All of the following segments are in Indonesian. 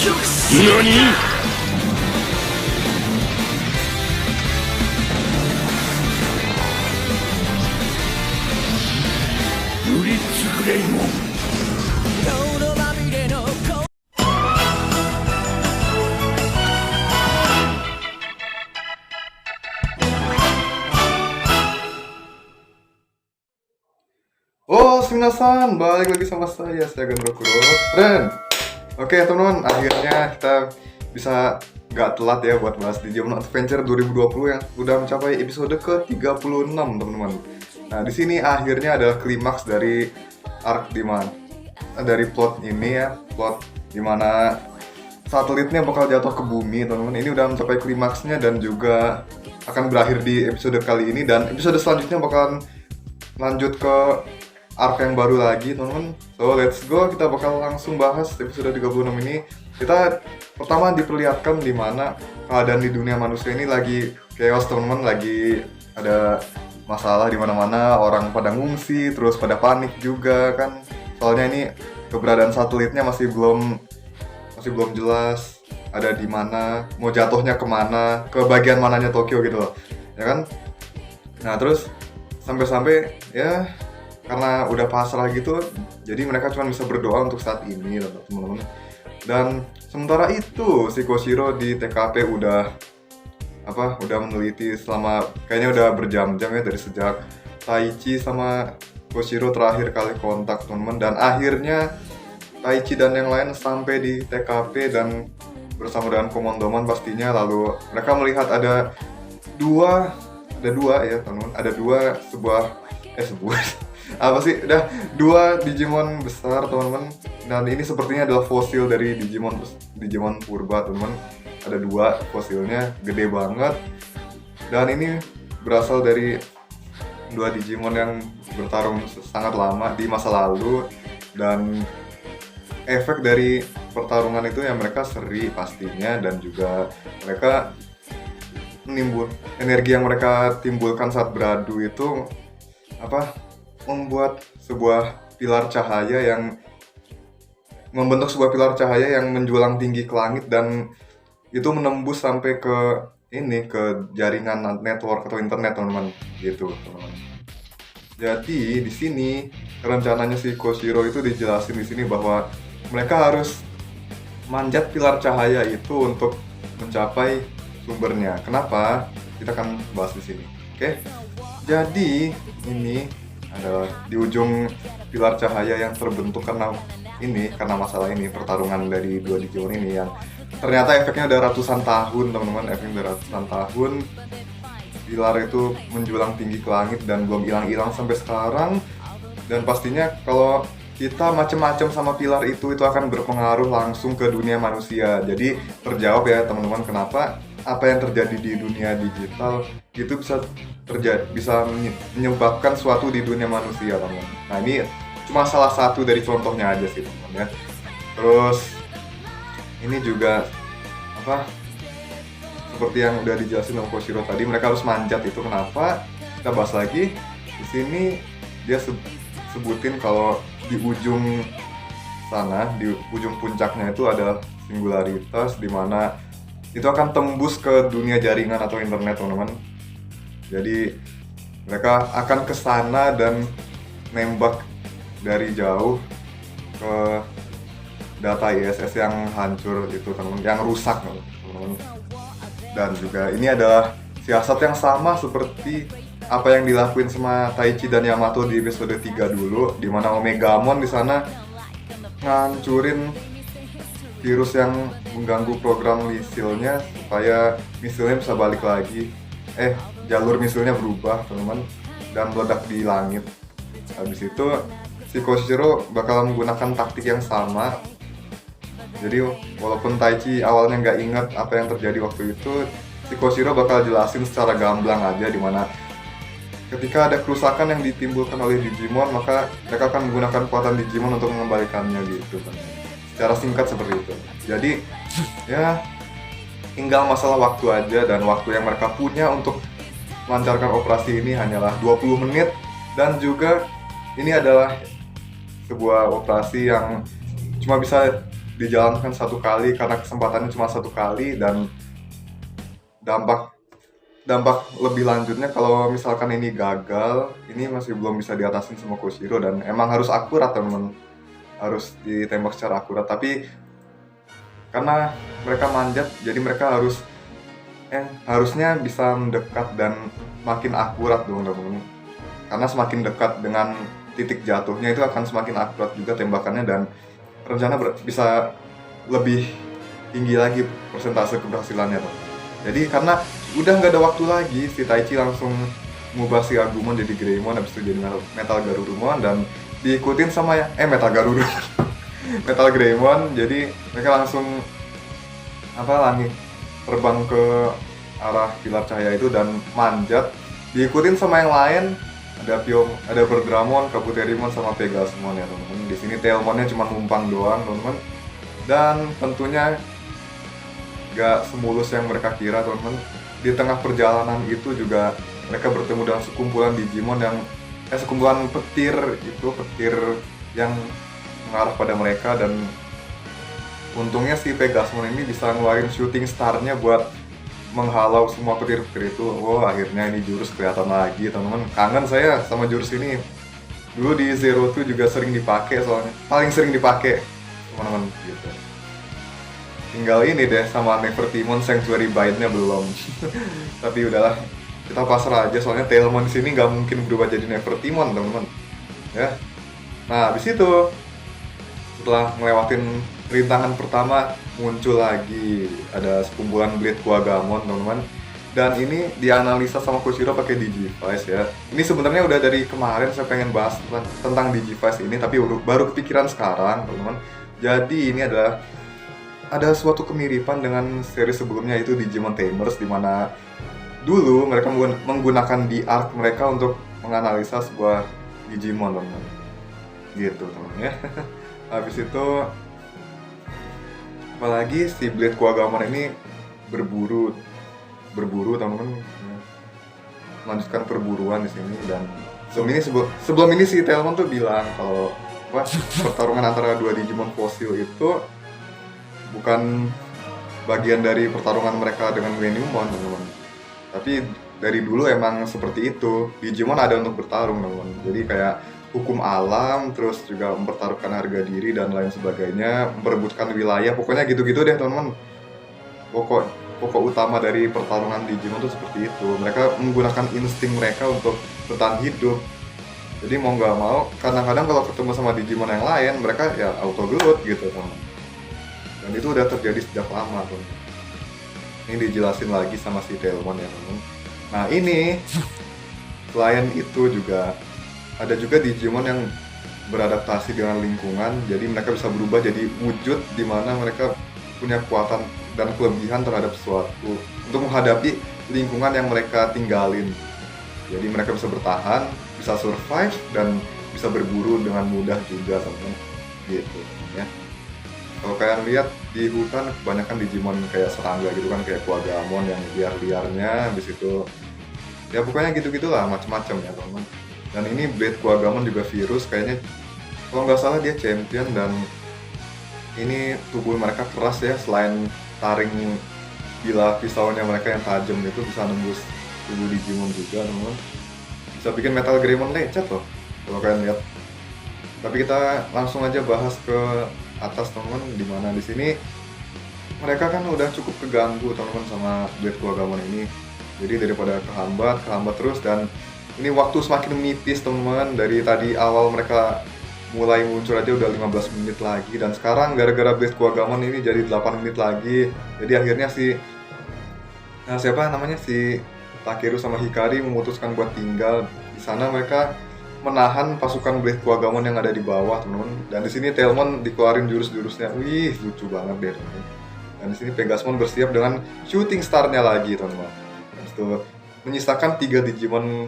何？ブリッツグレイモン。Oh, minasan, balik lagi sama saya Genrokuro. Dan, oke teman-teman, akhirnya kita bisa nggak telat ya buat bahas Digimon Adventure 2020 yang udah mencapai episode ke-36 teman-teman. Nah, di sini akhirnya adalah klimaks dari arc dari plot ini ya, plot dimana satelitnya bakal jatuh ke bumi teman-teman. Ini udah mencapai klimaksnya dan juga akan berakhir di episode kali ini, dan episode selanjutnya bakalan lanjut ke arc yang baru lagi teman-teman. So let's go, kita bakal langsung bahas episode 36 ini. Kita pertama diperlihatkan di mana keadaan di dunia manusia ini lagi chaos teman-teman, lagi ada masalah di mana-mana, orang pada ngungsi, terus pada panik juga kan. Soalnya ini keberadaan satelitnya masih belum jelas ada di mana, mau jatuhnya kemana, ke bagian mananya Tokyo gitu loh. Ya kan? Nah, terus sampai-sampai ya karena udah pasrah gitu, jadi mereka cuma bisa berdoa untuk saat ini teman-teman. Dan sementara itu si Koshiro di TKP udah meneliti selama kayaknya udah berjam-jam ya, dari sejak Taichi sama Koshiro terakhir kali kontak teman-teman. Dan akhirnya Taichi dan yang lain sampai di TKP dan bersama dengan Komandoman pastinya. Lalu mereka melihat ada dua ya teman-teman, ada dua Digimon besar teman-teman. Dan ini sepertinya adalah fosil dari Digimon purba teman-teman. Ada dua fosilnya, gede banget, dan ini berasal dari dua Digimon yang bertarung sangat lama di masa lalu. Dan efek dari pertarungan itu ya mereka seri pastinya, dan juga mereka energi yang mereka timbulkan saat beradu itu membentuk sebuah pilar cahaya yang menjulang tinggi ke langit, dan itu menembus sampai ke jaringan network atau internet teman-teman gitu teman-teman. Jadi di sini rencananya si Koshiro itu dijelasin di sini bahwa mereka harus manjat pilar cahaya itu untuk mencapai sumbernya. Kenapa? Kita akan bahas di sini. Oke. Jadi ini adalah di ujung pilar cahaya yang terbentuk karena masalah ini, pertarungan dari dua Digimon ini yang ternyata efeknya udah ratusan tahun teman-teman. Efeknya udah ratusan tahun. Pilar itu menjulang tinggi ke langit dan belum hilang-hilang sampai sekarang. Dan pastinya kalau kita macem-macem sama pilar itu akan berpengaruh langsung ke dunia manusia. Jadi terjawab ya teman-teman, kenapa apa yang terjadi di dunia digital itu bisa menyebabkan suatu di dunia manusia teman-teman. Nah, ini cuma salah satu dari contohnya aja sih teman-teman ya. Terus ini juga seperti yang udah dijelasin sama Koshiro tadi, mereka harus manjat itu. Kenapa? Kita bahas lagi. Di sini dia sebutin kalau di ujung sana, di ujung puncaknya itu ada singularitas di mana itu akan tembus ke dunia jaringan atau internet teman-teman. Jadi mereka akan ke sana dan nembak dari jauh ke data ISS yang hancur itu teman-teman, yang rusak teman-teman. Dan juga ini adalah siasat yang sama seperti apa yang dilakuin sama Taichi dan Yamato di episode 3 dulu, di mana Omegamon di sana ngancurin virus yang mengganggu program misilnya supaya misilnya bisa balik lagi. Jalur misilnya berubah teman-teman dan meledak di langit. Habis itu si Koshiro bakal menggunakan taktik yang sama. Jadi walaupun Taichi awalnya nggak ingat apa yang terjadi waktu itu, si Koshiro bakal jelasin secara gamblang aja, dimana ketika ada kerusakan yang ditimbulkan oleh Digimon, maka mereka akan menggunakan kekuatan Digimon untuk mengembalikannya gitu kan. Secara singkat seperti itu. Jadi ya tinggal masalah waktu aja, dan waktu yang mereka punya untuk melancarkan operasi ini hanyalah 20 menit. Dan juga ini adalah sebuah operasi yang cuma bisa dijalankan satu kali karena kesempatannya cuma satu kali, dan dampak dampak lebih lanjutnya kalau misalkan ini gagal, ini masih belum bisa diatasin sama Koshiro, dan emang harus akurat temen, harus ditembak secara akurat. Tapi karena mereka manjat, jadi mereka harusnya bisa mendekat dan makin akurat dong temen. Karena semakin dekat dengan titik jatuhnya itu akan semakin akurat juga tembakannya, dan rencana bisa lebih tinggi lagi persentase keberhasilannya temen. Jadi karena udah nggak ada waktu lagi, si Taichi langsung mengubah si Agumon jadi Greymon, habis itu jadi Metal Garurumon, dan diikutin sama Metal Garurumon Metal Greymon. Jadi mereka langsung terbang ke arah pilar cahaya itu dan manjat, diikutin sama yang lain, ada Bergramon, Kabuterimon, sama Pegasmon ya teman-teman. Di sini Tailmonnya cuma numpang doang teman-teman, dan tentunya gak semulus yang mereka kira teman-teman. Di tengah perjalanan itu juga mereka bertemu dengan sekumpulan Digimon sekumpulan petir yang mengarah pada mereka, dan untungnya si Pegasmon ini bisa ngeluarin shooting star-nya buat menghalau semua petir-petir itu. Akhirnya ini jurus kelihatan lagi teman-teman. Kangen saya sama jurus ini. Dulu di Zero 2 juga sering dipakai, soalnya paling sering dipakai teman-teman gitu. Tinggal ini deh sama Nevertimon Sanctuary Bite-nya belum. Tapi udahlah, kita pasrah aja, soalnya Tailmon di sini nggak mungkin berubah jadi Nevertimon teman-teman. Ya. Nah, habis itu setelah ngelewatin rintangan pertama, muncul lagi ada sekumpulan Blade Kuwagamon teman-teman, dan ini dianalisa sama Koshiro pakai Digivice ya. Ini sebenarnya udah dari kemarin saya pengen bahas tentang Digivice ini, tapi baru kepikiran sekarang teman-teman. Jadi ini ada suatu kemiripan dengan seri sebelumnya, itu Digimon Tamers, dimana dulu mereka menggunakan D-Arc mereka untuk menganalisa sebuah Digimon teman-teman, gitu teman-teman ya. Habis itu apalagi si Blade Kuwagamon ini berburu teman-teman, melanjutkan perburuan di sini. Dan sebelum ini si Tailmon tuh bilang kalau pertarungan antara dua Digimon fosil itu bukan bagian dari pertarungan mereka dengan Venumon teman-teman, tapi dari dulu emang seperti itu, Digimon ada untuk bertarung teman-teman. Jadi kayak hukum alam, terus juga mempertaruhkan harga diri dan lain sebagainya, memperebutkan wilayah, pokoknya gitu-gitu deh teman-teman. Pokok utama dari pertarungan Digimon tuh seperti itu. Mereka menggunakan insting mereka untuk bertahan hidup. Jadi mau nggak mau, kadang-kadang kalau ketemu sama Digimon yang lain, mereka ya auto gelut gitu teman-teman. Dan itu udah terjadi sejak lama teman. Ini dijelasin lagi sama si Tailmon ya teman. Nah ini selain itu juga ada Digimon yang beradaptasi dengan lingkungan, jadi mereka bisa berubah jadi wujud di mana mereka punya kekuatan dan kelebihan terhadap sesuatu untuk menghadapi lingkungan yang mereka tinggalin. Jadi mereka bisa bertahan, bisa survive, dan bisa berburu dengan mudah juga teman-teman, gitu ya. Kalau kalian lihat di hutan kebanyakan Digimon kayak serangga gitu kan, kayak Kuwagamon yang liar-liarnya, habis itu ya pokoknya gitu-gitulah, macam-macam ya teman-teman. Dan ini Blade Kuwagamon juga virus, kayaknya kalau nggak salah dia champion, dan ini tubuh mereka keras ya, selain taring bila pisaunya mereka yang tajam itu bisa nembus tubuh Digimon juga teman-teman. Bisa bikin Metal Greymon lecet loh kalau kalian lihat. Tapi kita langsung aja bahas ke atas teman-teman, dimana di sini mereka kan udah cukup keganggu teman-teman sama Blade Kuwagamon ini. Jadi daripada kehambat terus, dan ini waktu semakin menipis teman-teman. Dari tadi awal mereka mulai muncul aja udah 15 menit lagi, dan sekarang gara-gara Blade Kuwagamon ini jadi 8 menit lagi. Jadi akhirnya si Takeru sama Hikari memutuskan buat tinggal di sana. Mereka menahan pasukan Blade Kuwagamon yang ada di bawah teman-teman. Dan di sini Tailmon dikeluarin jurus-jurusnya, lucu banget deh teman-teman. Dan di sini Pegasmon bersiap dengan shooting star-nya lagi teman-teman. Habis itu menyisakan 3 Digimon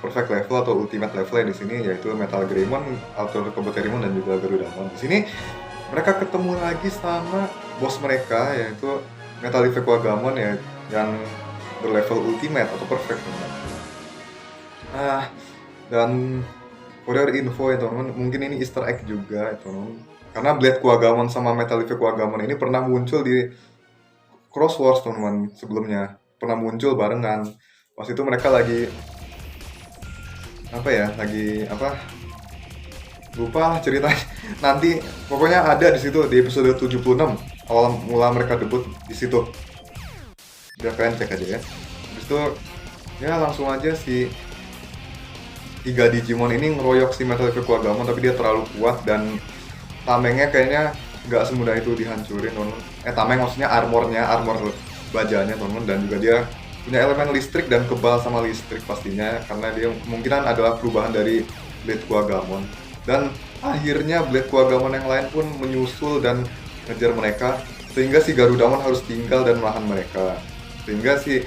perfect level atau ultimate level di sini, yaitu Metal Greymon, Ultra Kabuterimon, dan juga Garudamon. Di sini mereka ketemu lagi sama bos mereka, yaitu Metal Kuwagamon ya, yang berlevel ultimate atau perfect teman-teman. Dan for your info ya teman-teman, mungkin ini Easter egg juga ya teman-teman. Karena Blade Kuwagamon sama Metal Leaf Kuwagamon ini pernah muncul di Cross Wars teman-teman sebelumnya. Pernah muncul barengan. Pas itu mereka lagi apa ya? Lagi apa? Lupa lah ceritanya. Nanti pokoknya ada di situ di episode 76 awal mula mereka debut di situ. Biar kalian cek aja ya. Habis itu ya langsung aja si tiga Digimon ini ngeroyok si Metal Leaf Kuwagamon, tapi dia terlalu kuat dan tamengnya kayaknya nggak semudah itu dihancurin teman-teman. Tameng maksudnya armor bajanya teman-teman, dan juga dia punya elemen listrik dan kebal sama listrik pastinya karena dia kemungkinan adalah perubahan dari Blade Kuwagamon. Dan akhirnya Blade Kuwagamon yang lain pun menyusul dan ngejar mereka, sehingga si Garudamon harus tinggal dan melawan mereka. Sehingga si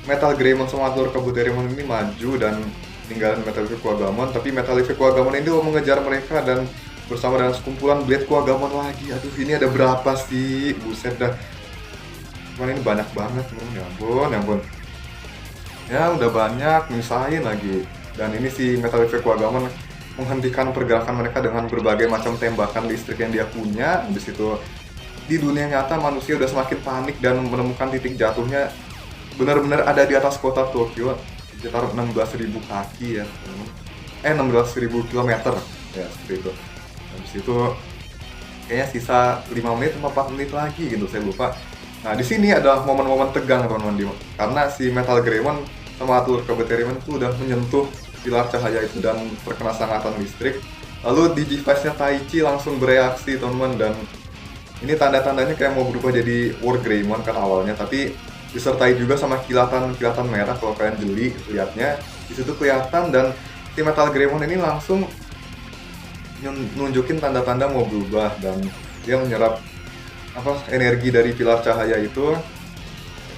Metal Greymon sama Atlur Kabuterimon ini maju dan tinggalin Metal Leaf Kuwagamon, tapi Metal Leaf Kuwagamon ini mau mengejar mereka dan bersama dengan sekumpulan Blade Kuwagamon lagi. Aduh, ini ada berapa sih? Buset dah. Cuman ini banyak banget, ya ampun, ya ampun. Ya udah banyak, misahin lagi. Dan ini si Metal Leaf Kuwagamon menghentikan pergerakan mereka dengan berbagai macam tembakan listrik yang dia punya. Habis itu di dunia nyata manusia udah semakin panik dan menemukan titik jatuhnya benar-benar ada di atas kota Tokyo, sekitar 16.000 kaki ya, 16.000 kilometer ya seperti itu. Habis itu kayaknya sisa 5 menit atau 4 menit lagi gitu, saya lupa. Nah di sini ada momen-momen tegang teman-teman, karena si Metal Greymon sama Atlur Kabuterimon itu udah menyentuh pilar cahaya itu dan terkena sangatan listrik. Lalu Digivice-nya Taichi langsung bereaksi teman-teman, dan ini tanda-tandanya kayak mau berubah jadi War Greymon kan awalnya, tapi disertai juga sama kilatan-kilatan merah. Kalau kalian jeli lihatnya di situ kelihatan, dan si Metal Greymon ini langsung nunjukin tanda-tanda mau berubah, dan dia menyerap energi dari pilar cahaya itu.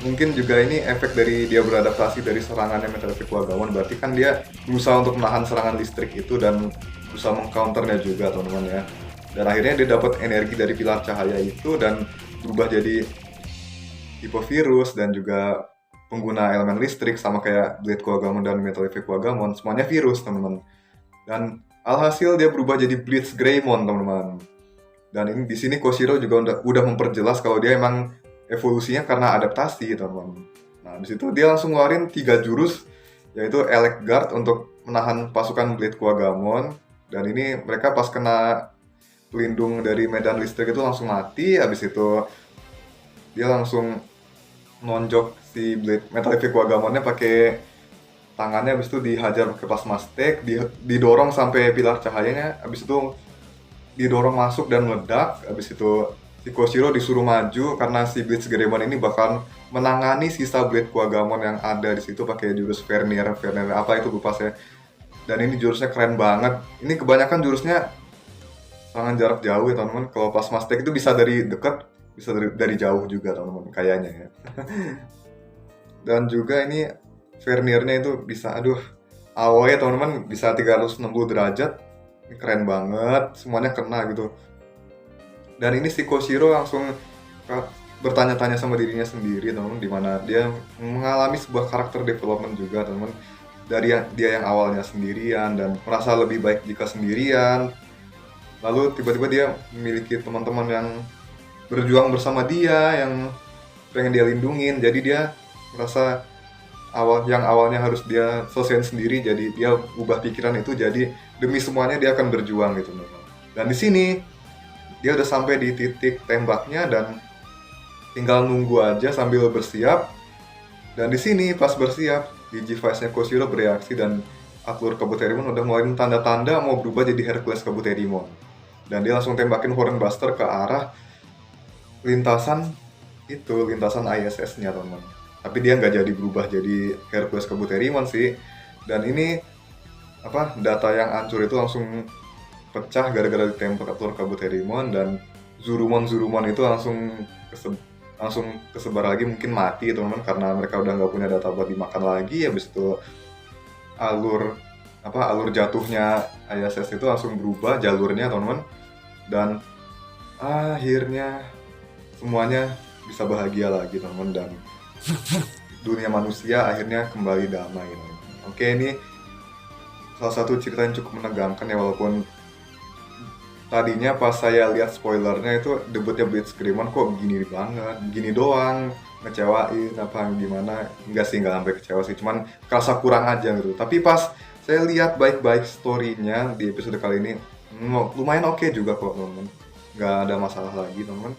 Mungkin juga ini efek dari dia beradaptasi dari serangannya Metal Leaf Kuwagamon, berarti kan dia berusaha untuk menahan serangan listrik itu dan berusaha mengcounternya juga teman-teman ya. Dan akhirnya dia dapat energi dari pilar cahaya itu dan berubah jadi tipe virus dan juga pengguna elemen listrik sama kayak Blade Kuwagamon dan Metal Leaf Kuwagamon, semuanya virus teman-teman. Dan alhasil dia berubah jadi Blitz Greymon teman-teman. Dan ini di sini Koshiro juga udah memperjelas kalau dia emang evolusinya karena adaptasi teman-teman. Nah di situ dia langsung ngeluarin 3 jurus, yaitu Elect Guard untuk menahan pasukan Blade Kuwagamon. Dan ini mereka pas kena pelindung dari medan listrik itu langsung mati. Habis itu dia langsung nonjok si Blade Metal Leaf Kuwagamonnya pakai tangannya, habis itu dihajar ke plasma stake, didorong sampai pilar cahayanya, habis itu didorong masuk dan meledak. Habis itu si Koshiro disuruh maju karena si Blitz Greymon ini bakal menangani sisa Blade Kuwagamon yang ada di situ pakai jurus Vernier apa itu lupa saya. Dan ini jurusnya keren banget. Ini kebanyakan jurusnya serangan jarak jauh ya teman-teman. Kalau plasma stake itu bisa dari dekat, bisa dari jauh juga teman-teman kayaknya ya. Dan juga ini Verniernya itu bisa, AOE teman-teman bisa 360 derajat. Ini keren banget, semuanya kena gitu. Dan ini si Koshiro langsung bertanya-tanya sama dirinya sendiri teman-teman, dimana dia mengalami sebuah karakter development juga teman-teman. Dari dia yang awalnya sendirian dan merasa lebih baik jika sendirian, lalu tiba-tiba dia memiliki teman-teman yang berjuang bersama dia, yang pengen dia lindungin. Jadi dia merasa yang awalnya harus dia selesaiin sendiri, jadi dia ubah pikiran itu jadi demi semuanya dia akan berjuang gitu teman-teman. Dan di sini dia udah sampai di titik tembaknya dan tinggal nunggu aja sambil bersiap. Dan di sini pas bersiap, Digivice-nya Koshiro bereaksi dan Atlur Kabuterimon udah ngeluarin tanda-tanda mau berubah jadi Hercules Kabuterimon. Dan dia langsung tembakin Horn Buster ke arah lintasan ISS-nya teman-teman. Tapi dia nggak jadi berubah jadi Hercules Kabuterimon sih. Dan ini data yang hancur itu langsung pecah gara-gara ditembak Atlur Kabuterimon, dan Zurumon itu langsung kesebar lagi, mungkin mati teman-teman karena mereka udah nggak punya data buat dimakan lagi. Habis itu alur jatuhnya ISS itu langsung berubah jalurnya teman-teman, dan akhirnya semuanya bisa bahagia lagi teman-teman, dan dunia manusia akhirnya kembali damai teman-teman. Oke, ini salah satu cerita yang cukup menegangkan ya, walaupun tadinya pas saya lihat spoilernya itu debutnya Blitzgreemon kok gini banget, gini doang, ngecewain apa gimana. Enggak sih, nggak sampai kecewa sih, cuman kerasa kurang aja gitu. Tapi pas saya lihat baik-baik story-nya di episode kali ini, lumayan oke juga kok teman-teman, nggak ada masalah lagi teman-teman.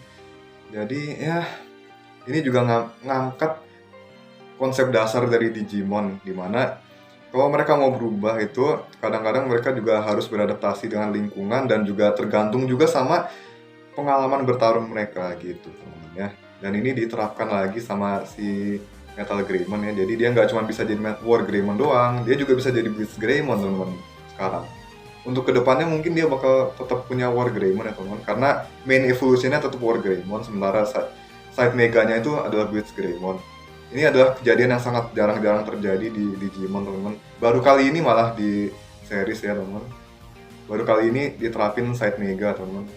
Jadi ya ini juga ngangkat konsep dasar dari Digimon, dimana kalau mereka mau berubah itu kadang-kadang mereka juga harus beradaptasi dengan lingkungan dan juga tergantung juga sama pengalaman bertarung mereka gitu teman-teman ya. Dan ini diterapkan lagi sama si Metal Greymon ya, jadi dia nggak cuma bisa jadi War Greymon doang, dia juga bisa jadi Blitz Greymon teman-teman sekarang. Untuk kedepannya mungkin dia bakal tetap punya War Greymon ya teman-teman, karena main evolutionnya tetap War Greymon, sementara side meganya itu adalah Blitz Greymon. Ini adalah kejadian yang sangat jarang-jarang terjadi di Digimon teman-teman. Baru kali ini malah di series ya teman-teman. Baru kali ini diterapin side mega teman-teman.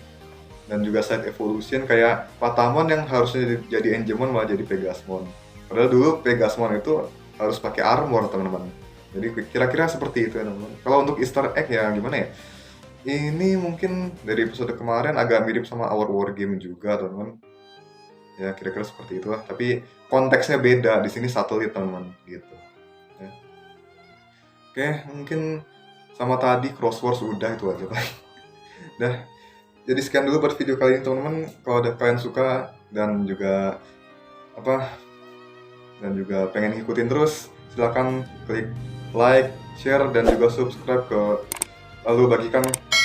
Dan juga side evolution kayak Patamon yang harusnya jadi Angemon malah jadi Pegasmon. Padahal dulu Pegasmon itu harus pakai armor teman-teman. Jadi kira-kira seperti itu ya teman-teman. Kalau untuk Easter egg ya gimana ya? Ini mungkin dari episode kemarin agak mirip sama Our War Game juga teman-teman. Ya kira-kira seperti itulah, tapi konteksnya beda, di sini satelit teman-teman gitu ya. Oke, mungkin sama tadi Crosswords udah itu aja Pak. Dah, jadi sekian dulu buat video kali ini teman-teman. Kalau ada kalian suka dan juga pengen ngikutin terus, silahkan klik like, share, dan juga subscribe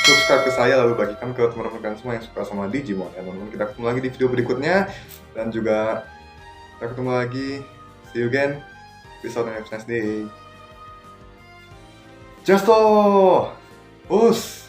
subscribe ke saya, lalu bagikan ke teman-teman kalian semua yang suka sama Digimon ya teman-teman. Kita ketemu lagi di video berikutnya, dan juga kita ketemu lagi, see you again, peace out and have a nice day. Justo! Us!